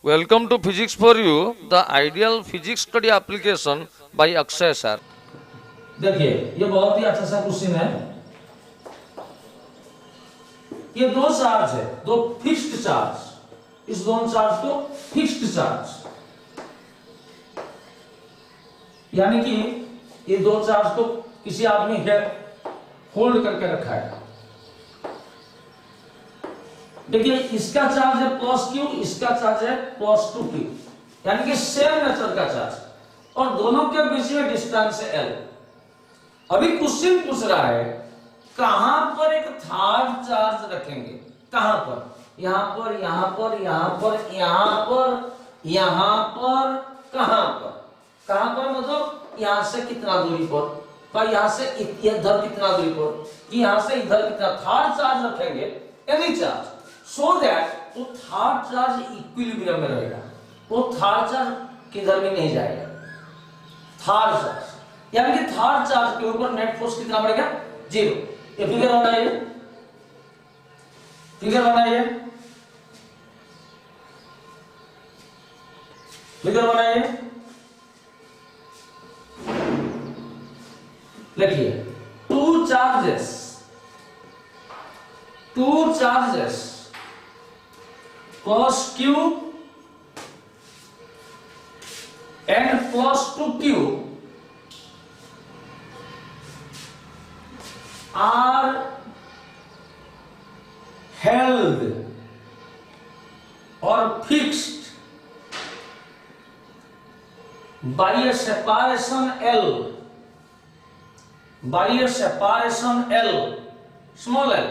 Welcome to Physics for You, the ideal physics study application by Akshay sir. देखिए ये बहुत ही अच्छा सा क्वेश्चन है। ये दो चार्ज है, दो फिक्स्ड चार्ज, इस दोनों चार्ज को फिक्स्ड चार्ज, यानी कि ये दो चार्ज को किसी आदमी ने होल्ड करके रखा है। देखिए इसका चार्ज है प्लस क्यू, इसका चार्ज है प्लस 2q, यानी कि सेम नेचर का चार्ज, और दोनों के बीच में डिस्टेंस है l। अभी क्वेश्चन पूछ रहा है कहां पर एक थर्ड चार्ज रखेंगे, कहां पर, यहां पर, यहां पर, यहां पर, यहां पर, यहां पर, कहां पर, कहां पर मतलब यहां से कितना दूरी पर, और यहां से इधर कितना दूरी पर, कि यहां से इधर कितना थर्ड चार्ज रखेंगे, एनी चार्ज, सो दैट वो थर्ड चार्ज इक्विलिब्रियम में रहेगा, वो थर्ड चार्ज किधर भी नहीं जाएगा। थर्ड चार्ज यानी कि थर्ड चार्ज के ऊपर नेट फोर्स कितना पड़ेगा, 0। ये फिगर बनाइए, फिगर बनाइए, फिगर बनाइए, लिखिए two charges plus q and plus 2q are held or fixed by a separation L, by a separation L, small l,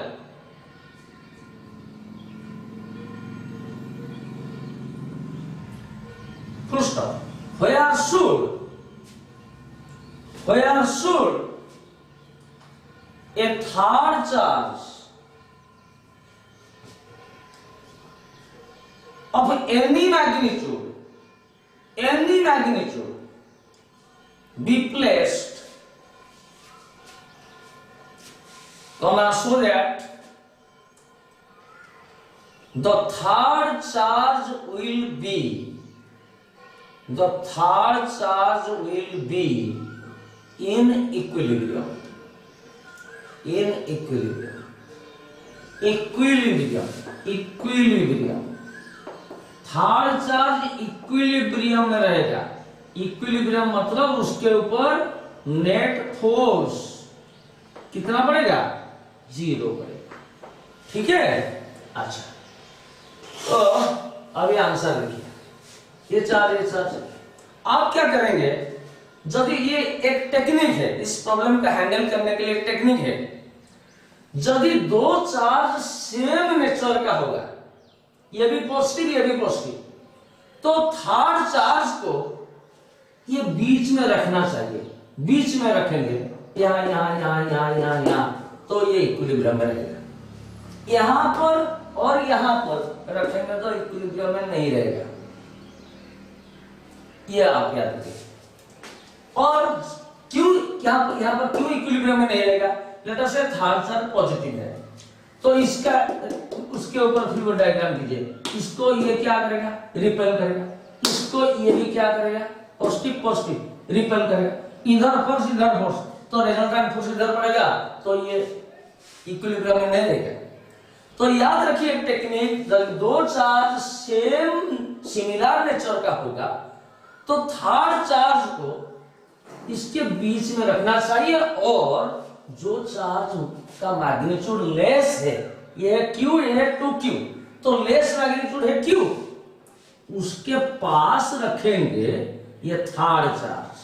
full stop. Where should a third charge of any magnitude be placed, so that the third charge will be in equilibrium. Third charge equilibrium में रहेगा। Equilibrium मतलब उसके ऊपर net force कितना पड़ेगा, 0 पड़ेगा। ठीक है, अच्छा तो अभी आंसर लिखिए, ये चार्ज आप क्या करेंगे, जब ये एक टेक्निक है, इस प्रॉब्लम का हैंडल करने के लिए एक टेक्निक है, यदि दो चार्ज सेम नेचर का होगा, ये भी पॉजिटिव ये भी पॉजिटिव, तो थर्ड चार्ज को ये बीच में रखना चाहिए। बीच में रखेंगे, यहां यहां यहां यहां यहां यहां, तो ये इक्विलिब्रियम में रहेगा। यहां पर और यहां पर रखेंगे तो इक्विलिब्रियम में नहीं रहेगा, ये आप याद रखिए। और क्यों यहां पर क्यों इक्विलिब्रियम में नहीं रहेगा, लेट अस से थर्ड चार्ज पॉजिटिव है, तो इसका उसके ऊपर फिगर डायग्राम कीजिए, इसको ये क्या करेगा, रिपेल करेगा, इसको ये भी क्या करेगा, पॉजिटिव रिपेल करेगा, इधर फोर्स, तो रिजल्टेंट फोर्स इधर पड़ेगा, तो ये इक्विलिब्रियम में नहीं रहेगा। तो याद रखिए एक टेक्निक, जब दो चार्ज सिमिलर नेचर का होगा तो थर्ड चार्ज को इसके बीच में रखना चाहिए, और जो चार्ज का मैग्नीट्यूड लेस है, ये है q, ये है 2q, तो लेस मैग्नीट्यूड है q, उसके पास रखेंगे ये थर्ड चार्ज।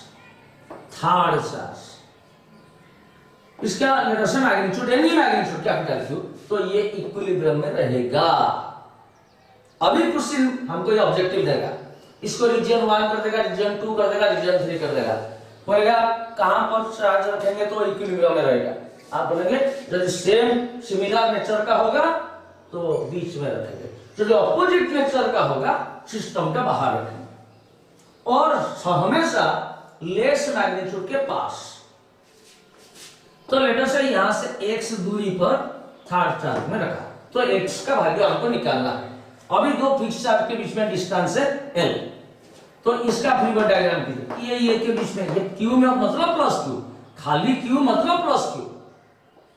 इसका relation magnitude any magnitude capital Q, तो ये इक्विलिब्रियम में रहेगा। अभी क्वेश्चन हमको ये ऑब्जेक्टिव देगा, इसको रीजन 1 कर देगा, रीजन 2 कर देगा, रीजन 3 कर देगा, बोलेगा कहां पर चार्ज रखेंगे तो इक्विलिब्रियम में रहेगा। आप बोलेंगे यदि सेम सिमिलर नेचर का होगा तो बीच में रखेंगे, यदि अपोजिट नेचर का होगा सिस्टम के बाहर रखेंगे, और हमेशा लेस मैग्नीट्यूड के पास। तो लेटर से यहां से x दूरी पर थर्ड चार्ज में रखा, तो x का वैल्यू हमको निकालना है। अभी दो फिक्स चार्ज के बीच में डिस्टेंस है L, तो इसका फ्री बॉडी डायग्राम कीजिए। ये के बीच में ये Q में मतलब प्लस Q, खाली Q मतलब प्लस Q,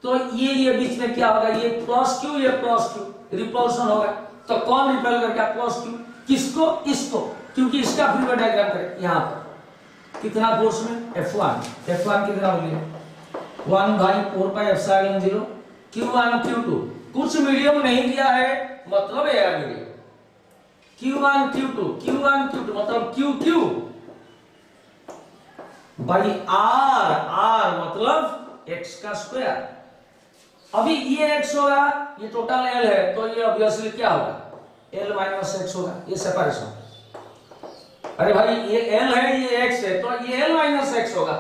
तो ये बीच में क्या होगा, ये प्लस Q, ये प्लस Q, रिपल्शन होगा। तो कौन रिपेल करके प्लस Q, किसको, इसको, क्योंकि इसका फ्री बॉडी डायग्राम करें। यहाँ पर कितना फोर्स में F1 कितना मिलेगा 1/4πε0 Q1 Q2, कुछ मीडियम नहीं दिया है मतलब एयर मीडियम, Q1 Q2 मतलब QQ बाई R मतलब x का स्क्वायर। अभी ये x होगा, ये टोटल L है, तो ये ऑब्वियसली क्या होगा, L माइनस x होगा, ये सेपरेशन। अरे भाई ये L है, ये x है, तो ये L माइनस x होगा।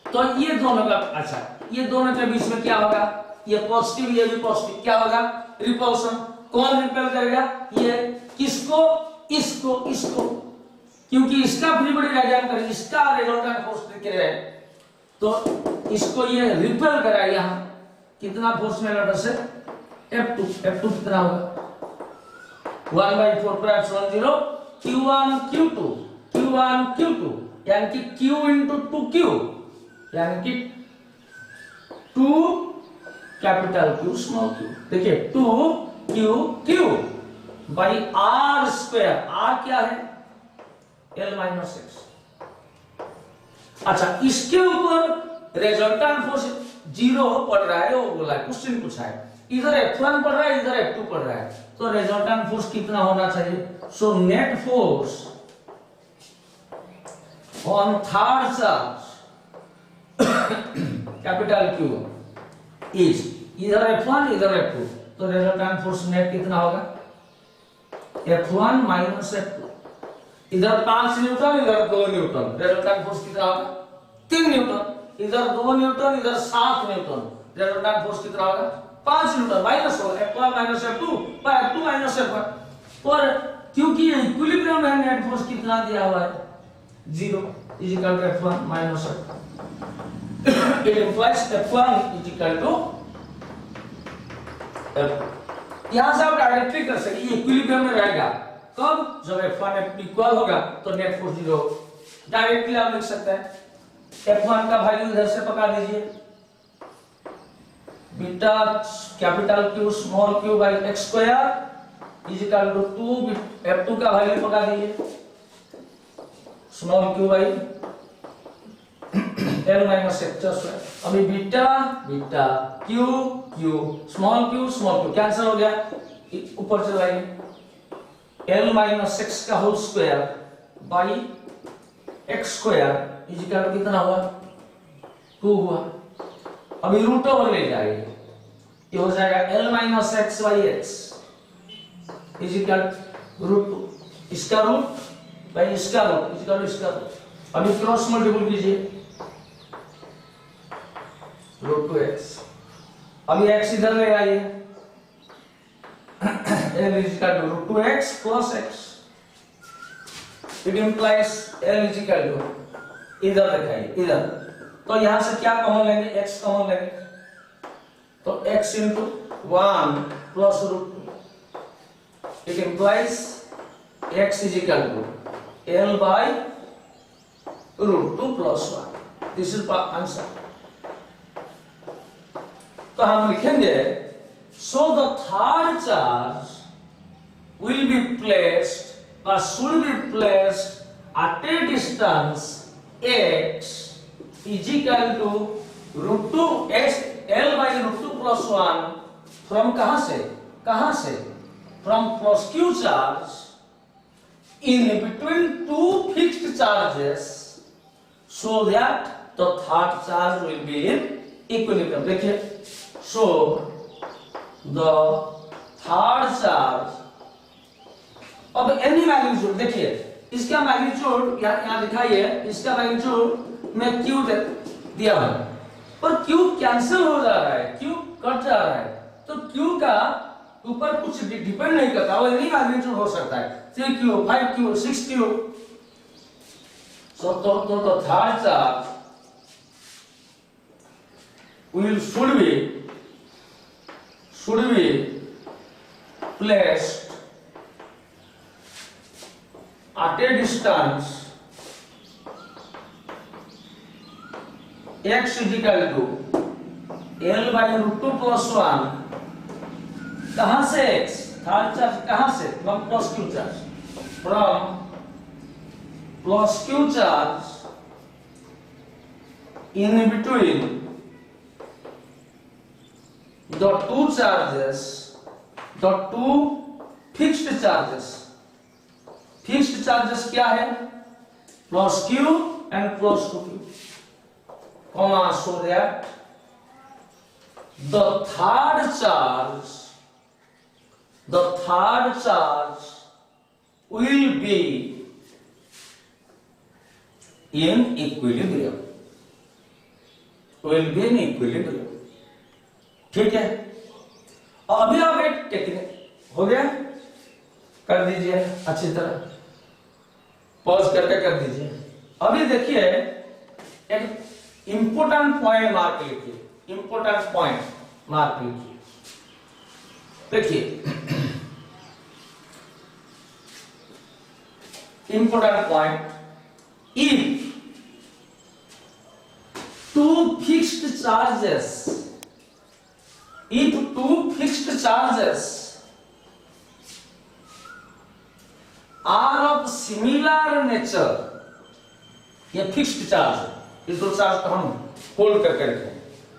तो ये दोनों का, अच्छा ये दोनों के बीच में क्या होगा, ये पॉजिटिव, ये भी पॉजिटिव, क्या होगा, रिपल्शन। कौन रिपेल करेगा, ये किसको, इसको, क्योंकि इसका फ्री बॉडी डायग्राम करें, इसका रिजल्टेंट फोर्स लिख रहे हैं, तो इसको ये रिपेल करा। यहाँ कितना फोर्स में लगा से F2 कितना होगा 1/4πε0 Q1 Q2 यानी कि Q इंटू 2Q, यानी कि 2 कैपिटल Q स्मॉल q। देखिए 2Q by R square, R क्या है L माइनस x। अच्छा इसके ऊपर रिजल्टेंट फोर्स 0 पड़ रहा है, वो बोला है, क्वेश्चन पूछा है, इधर F1 पड़ रहा है, इधर F2 पड़ रहा है, तो रिजल्टेंट फोर्स कितना होना चाहिए। So net force on third charge capital Q is, इधर F1 इधर F2, तो रिजल्टेंट फोर्स नेट कितना होगा F1 माइनस F2। इधर 5 न्यूटन, इधर 2 न्यूटन, रिजल्टेंट फोर्स कितना होगा 3 न्यूटन, इधर 2 न्यूटन, इधर 7 न्यूटन, रिजल्टेंट फोर्स कितना होगा 5 न्यूटन, माइनस होगा F1 minus F2 bye F2 minus F1। और क्योंकि इक्विलिब्रियम में नेट फोर्स कितना दिया हुआ है 0 is equal to F1 minus F2। It implies F1 is equal to F2। यहां से आप डायरेक्टली कर सकते, ये इक्विलिब्रियम में रहेगा कब, जब F1 इक्वल होगा तो नेट फोर्स 0। डायरेक्टली आप लिख सकते हैं F1 का वैल्यू इधर से पका दीजिए, beta capital Q small q by x square is equal to 2, F2 का वैल्यू पका दीजिए small q by L minus x square. अभी beta q small q cancel हो गया, ऊपर चला गया L माइनस x का whole square by x square is equal to कितना हुआ 2 हुआ। अभी रूट ओवर ले जाएंगे, ये हो जाएगा L minus x by x is equal root, इसका रूट बाई इसका रूट इज इक्वल टू इसका रूट। अभी क्रॉस मल्टीपल कीजिए रूट 2x, अभी x इधर ले आइए L is equal to root 2x plus x, it implies L is equal to, इधर दिखाइए इधर, तो यहां से क्या कॉमन लेंगे x कॉमन लेंगे, तो x into 1 plus root 2, it implies x is equal to L by root 2 plus 1, this is answer। तो हम लिखेंगे so the third charge will be placed or should be placed at a distance x is equal to root 2 x L by root 2 plus 1 from कहां से from plus q charge in between two fixed charges so that the third charge will be in equilibrium। देखिए so the third charge of any magnitude, देखिए इसका magnitude यहाँ दिखाइए, इसका magnitude में q दिया है पर q कैंसिल हो जा रहा है, q कट जा रहा है, तो q का ऊपर कुछ डिपेंड नहीं करता, वो एनी मैग्नीट्यूड हो सकता है 3q 5q 6q। so तो third charge should be placed at a distance x is equal to L by root 2 plus 1, कहां से x, थार्ड चार्ज कहां से, from plus q charge, from plus q charge in between the two charges, the two fixed charges. Fixed charges क्या है, plus q and plus 2q, comma, so that the third charge will be in equilibrium, ठीक है। अभी आप एक technique हो गया, कर दीजिए अच्छी तरह, पॉज करके कर दीजिए। अभी देखिए एक इंपोर्टेंट पॉइंट मार्क लिखिए, इंपोर्टेंट पॉइंट मार्क लिखिए। देखिए important point, if two fixed charges are of similar nature, ये फिक्स्ड चार्ज है, इस दो चार्ज को हम होल्ड करके रखें,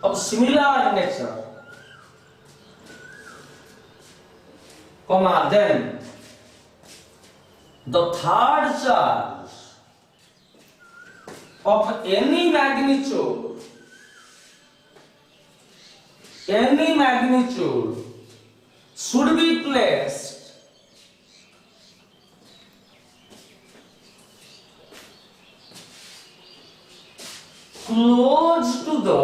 अब similar nature, comma, then the third charge of any magnitude should be placed close to the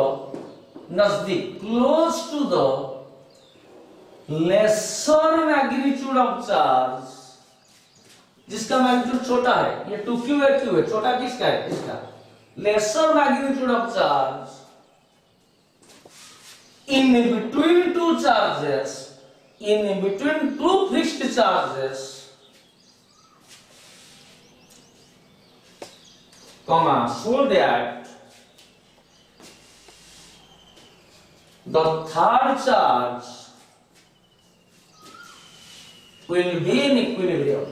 lesser magnitude of charge, जिसका मैग्नीट्यूड छोटा है, ये 2q है, q है, छोटा किसका है, इसका, lesser magnitude of charge in between two charges, in between two fixed charges, comma, so that the third charge will be in equilibrium.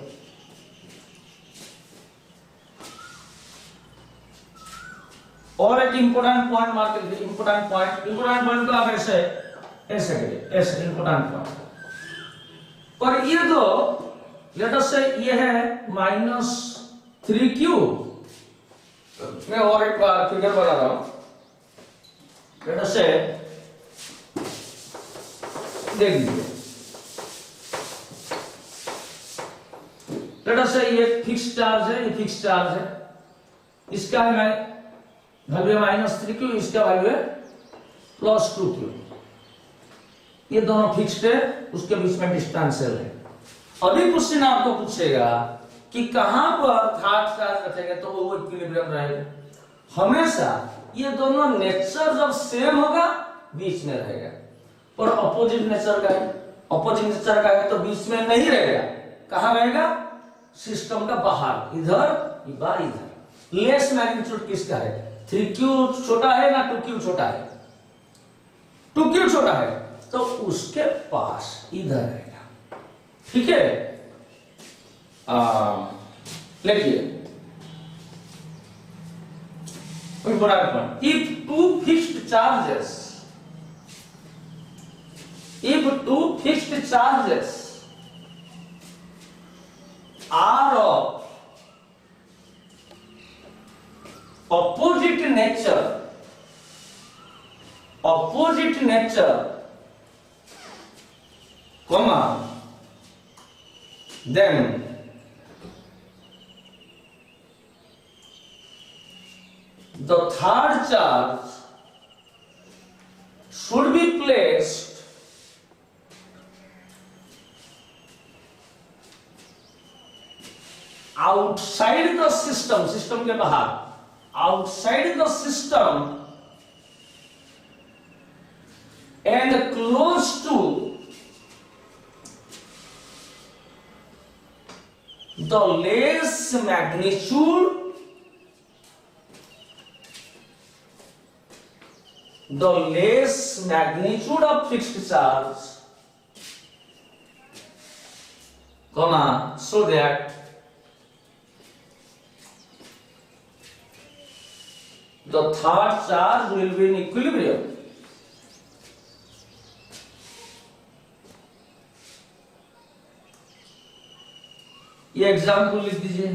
और एक इंपोर्टेंट पॉइंट मार्क कर दीजिए, इंपोर्टेंट पॉइंट को आप ऐसे करिए, ऐसे इंपोर्टेंट पॉइंट। और ये दो, लेट अस से ये है -3q, मैं और एक बार फिगर बना रहा हूं, लेट अस से देख लीजिए, लेट अस से ये फिक्स चार्ज है, ये फिक्स चार्ज है, इसका है मैं वैल्यू है -3q, इसका वैल्यू है +2q, ये दोनों फिक्स्ड है, उसके बीच में डिस्टेंस है। अभी क्वेश्चन आपको पूछेगा कि कहां पर थर्ड चार्ज रखेंगे तो वो इक्विलिब्रियम रहेगा। हमेशा ये दोनों नेचर जब सेम होगा बीच में रहेगा, और अपोजिट नेचर का है तो बीच में नहीं रहेगा, कहां रहेगा, सिस्टम का बाहर, इधर या इधर। लेस मैग्नीट्यूड किसका है, 3q छोटा है ना 2q छोटा है, 2q छोटा है तो उसके पास इधर रहेगा, ठीक है। लिखिए if two fixed charges are of opposite nature, comma, then the third charge should be placed outside the system के बाहर, outside the system and close to the less magnitude of fixed charge, comma, so that the third charge will be in equilibrium. ये example लिख दीजिए,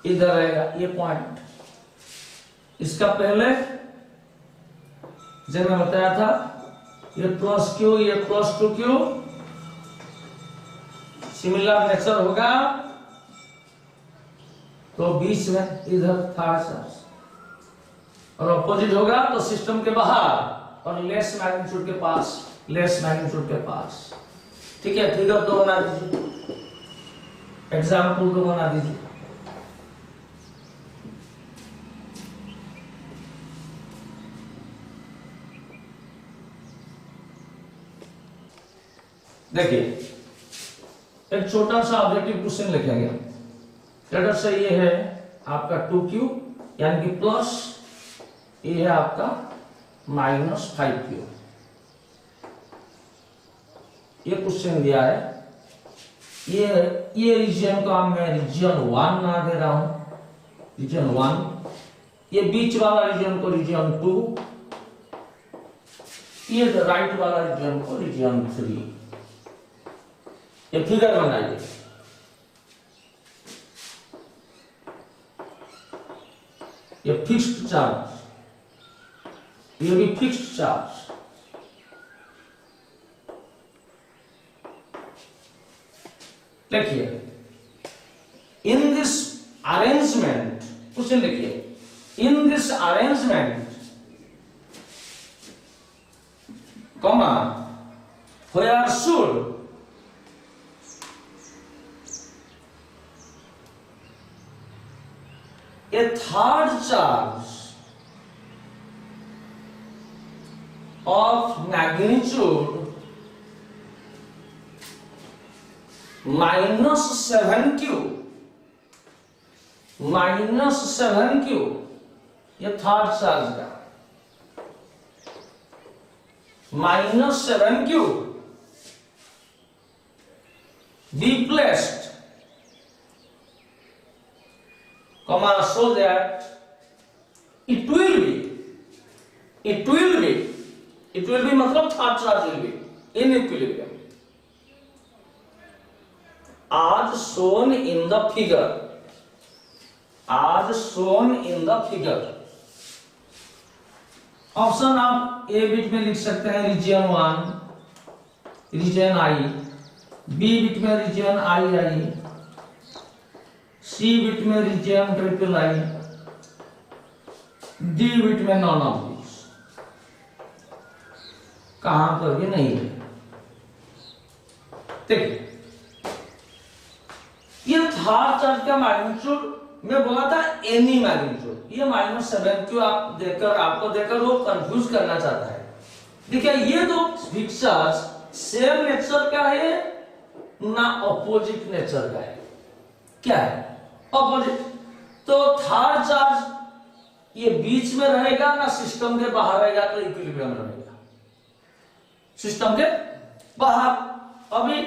इधर आएगा ये point. इसका पहले जब मैं बताया था ये प्लस क्यू, ये plus two Q, similar nature होगा तो बीच में इधर थर्ड चार्ज, और ऑपोजिट होगा तो सिस्टम के बाहर और लेस मैग्नीट्यूड के पास, लेस मैग्नीट्यूड के पास। ठीक है, फिगर तो बना दीजिए, एग्जाम्पल तो बना दीजिए। देखिए एक छोटा सा ऑब्जेक्टिव क्वेश्चन लिखेंगे। लेटर से ये है आपका 2q यानी कि प्लस, ये है आपका -5q। ये क्वेश्चन दिया है, ये रीजन को मैं रीजन 1 ना दे रहा हूं, रीजन 1, ये बीच वाला रीजन को रीजन 2, ये राइट वाला रीजन को रीजन 3। ये फिगर बनाइए। ये फिक्स्ड चार्ज, ये भी फिक्स्ड चार्ज। देखिए इन दिस अरेंजमेंट, क्वेश्चन देखिए, in this arrangement, comma, where should a third charge of magnitude -7q, -7q, ये थर्ड चार्ज का -7q be placed, comma, so that it will be मतलब third charge will be in equilibrium as shown in the figure, as shown in the figure। Option आप A bit में लिख सकते हैं reason 1, reason I, B bit में reason I, C bit में reason III, D bit में none of this, कहां पर भी नहीं है। देखिए ये थर्ड चार्ज का मैग्नीट्यूड मैं बोला था एनी मैग्नीट्यूड, ये -7q आप देखकर, आपको देखकर वो कंफ्यूज करना चाहता है। देखिए ये तो फिक्स चार्ज सेम नेचर का है ना अपोजिट नेचर का है, क्या है अपोजिट। तो थर्ड चार्ज ये बीच में रहेगा ना सिस्टम के बाहर रहेगा, तो इक्विलिब्रियम रहेगा सिस्टम के बाहर। अभी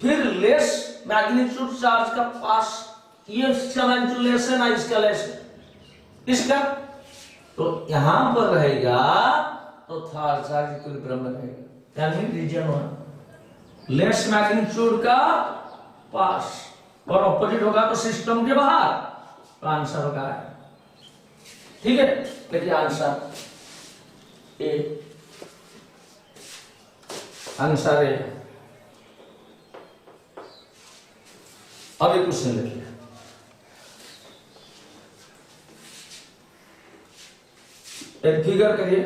फिर लेस मैग्नीट्यूड चार्ज का पास, ये इसका मैग्नीट्यूड लेस है ना इसका लेस है, इसका तो यहां पर रहेगा तो थर्ड चार्ज इक्विलिब्रियम में रहेगा, यानी रीजन 1 लेस मैग्नीट्यूड का पास और ऑपोजिट होगा तो सिस्टम के बाहर, तो आंसर होगा ठीक है। देखिए आंसर ए, आंसर ए। अब एक क्वेश्चन देखिए, एक फिगर करिए,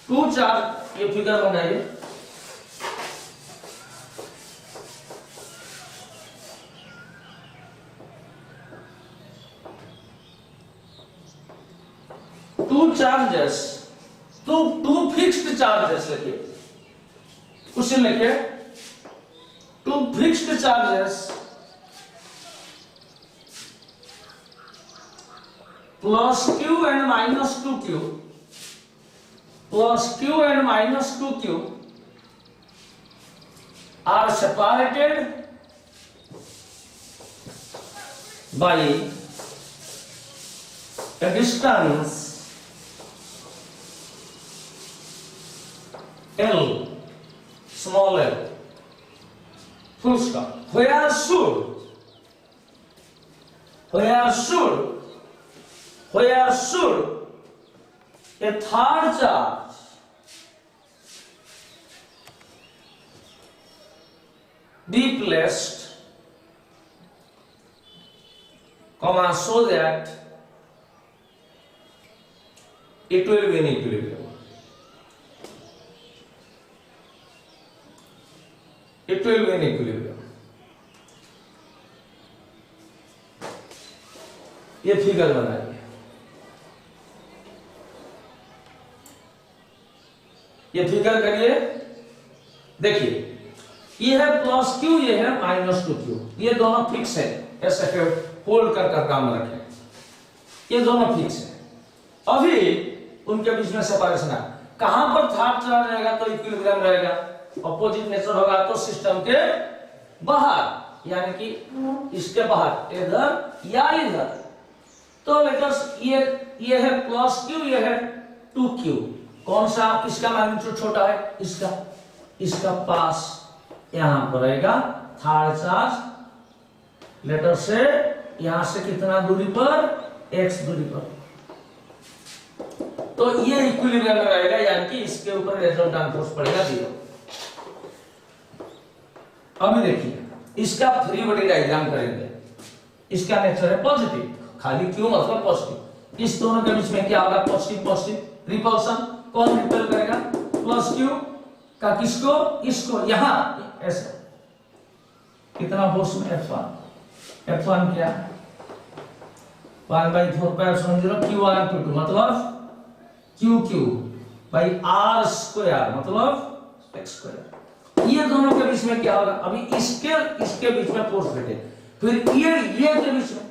टू चार्ज, ये फिगर बनाइए। Two charges, two fixed charges लिखिए, उसे लिखिए two fixed charges plus Q and minus 2q, प्लस q and minus 2q are separated by a distance L, small l, full stop. Where should a third charge be placed, comma, so that it will be in equilibrium. It will be in equilibrium. ये figure बनाइए, ये figure करिए, देखिए ये है plus Q, ये है minus 2q, ये दोनों फिक्स है, ऐसे होल्ड कर काम रखें, ये दोनों फिक्स है। अभी उनके बीच में सेपरेशन है, कहां पर थर्ड चार्ज रहेगा तो इक्विलिब्रियम रहेगा, अपोजिट नेचर होगा तो सिस्टम के बाहर, यानी कि इसके बाहर, इधर या इधर। तो लेटस ये है प्लस क्यू, ये है 2q, कौन सा, किसका मैग्नीट्यूड छोटा है, इसका पास यहां पर रहेगा थर्ड चार्ज, लेटर से यहां से कितना दूरी पर, x दूरी पर, तो ये इक्विलिब्रियम में रहेगा, यानी कि इसके ऊपर रिजल्टेंट फोर्स पड़ेगा 0। अभी देखिए इसका फ्री बॉडी डायग्राम करेंगे, इसका नेचर है पॉजिटिव, खाली क्यू मतलब पॉजिटिव, इस दोनों के बीच में क्या होगा, पॉजिटिव रिपल्सन, कौन रिपेल करेगा, प्लस क्यू का किसको, इसको, यहां ऐसे कितना फोर्स में F1 क्या 1/4π0 Q1 Q2 मतलब QQ by R स्क्वायर मतलब x स्क्वायर। ये दोनों के बीच में क्या होगा, अभी इसके बीच में फोर्स बैठे, फिर ये के बीच में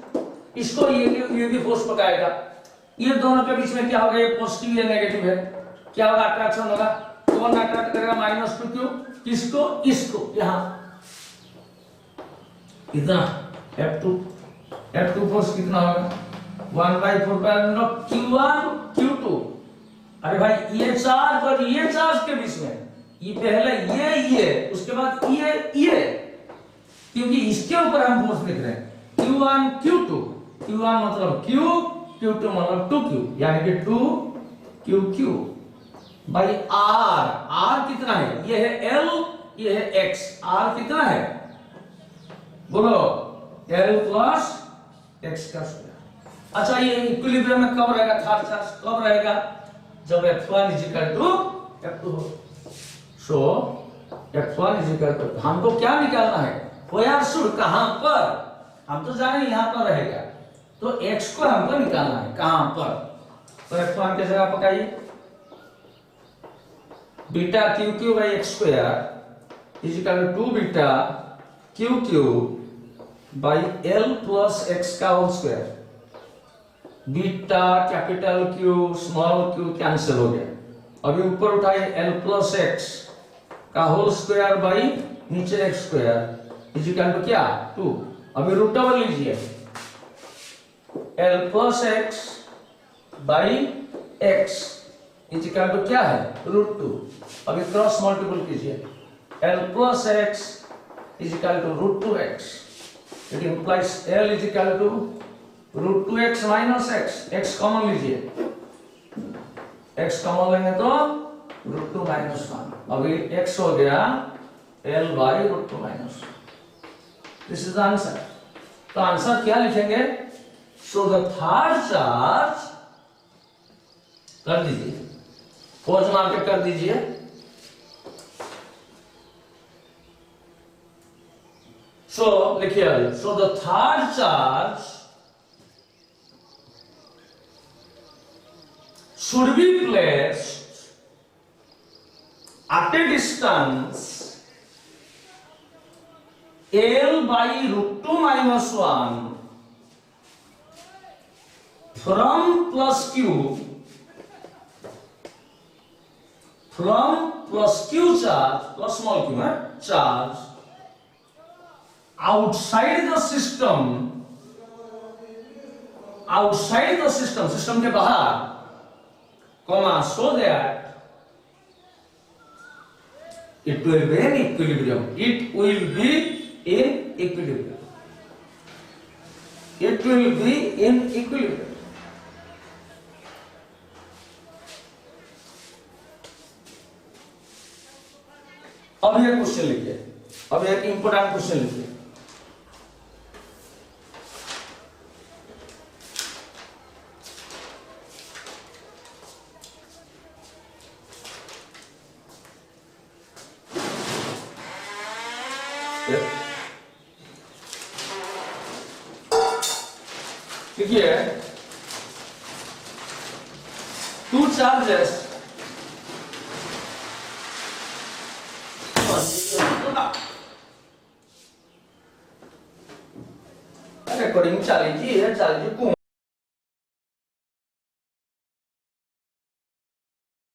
इसको ये भी फोर्स पकाएगा, ये दोनों के बीच में क्या होगा, ये पॉजिटिव या नेगेटिव है, क्या होगा, अट्रैक्शन होगा, कौन अट्रैक्ट करेगा, -2q, किसको, इसको, यहां कितना F2 फोर्स कितना होगा 1/4π0 Q1 Q2। अरे भाई ये चार्ज और ये चार्ज के बीच में, ये पहले ये उसके बाद ये, क्योंकि इसके ऊपर हम फोर्स लिख रहे हैं Q1 Q2, Q1 मतलब Q, Q2 मतलब 2Q, यानी कि 2QQ बाई R कितना है, ये है L, ये है X, R कितना है बोलो, L प्लस X का स्क्वायर। अच्छा ये इक्विलिब्रियम में कब रहेगा, थर्ड चार्ज कब रहेगा, जब F1 F2 हो। सो F1 हमको क्या निकालना है, where should, कहां पर, हम तो जाने यहां पर रहेगा, तो x को हमको निकालना है कहां पर, तो F1 की जगह पकाइए, beta QQ by x square is equal to 2 beta QQ by L plus x का whole square, beta capital Q small q cancel हो गया, अभी ऊपर उठाइए L प्लस x का होल स्क्वायर बाई नीचे x square is equal to क्या 2, अभी रूट ओवर लीजिए L plus x by x is equal to क्या है √2, अभी क्रॉस मल्टीपल कीजिए L plus x is equal to √2x, it implies L is equal to √2x minus x common लीजिए, x common लेंगे तो √2 minus 1, अभी x हो गया L by √2 minus, this is the answer. तो आंसर क्या लिखेंगे, सो द थर्ड चार्ज, कर दीजिए फोर्स मार के कर दीजिए, सो लिखिए, so the third charge should be placed at a distance L by root 2 minus 1 from plus Q charge plus small q charge outside the system system के बाहर comma so that it will be in equilibrium अब ये question लिखिए, अब एक important question लिखिए। देखिए, two charges recording चलेगी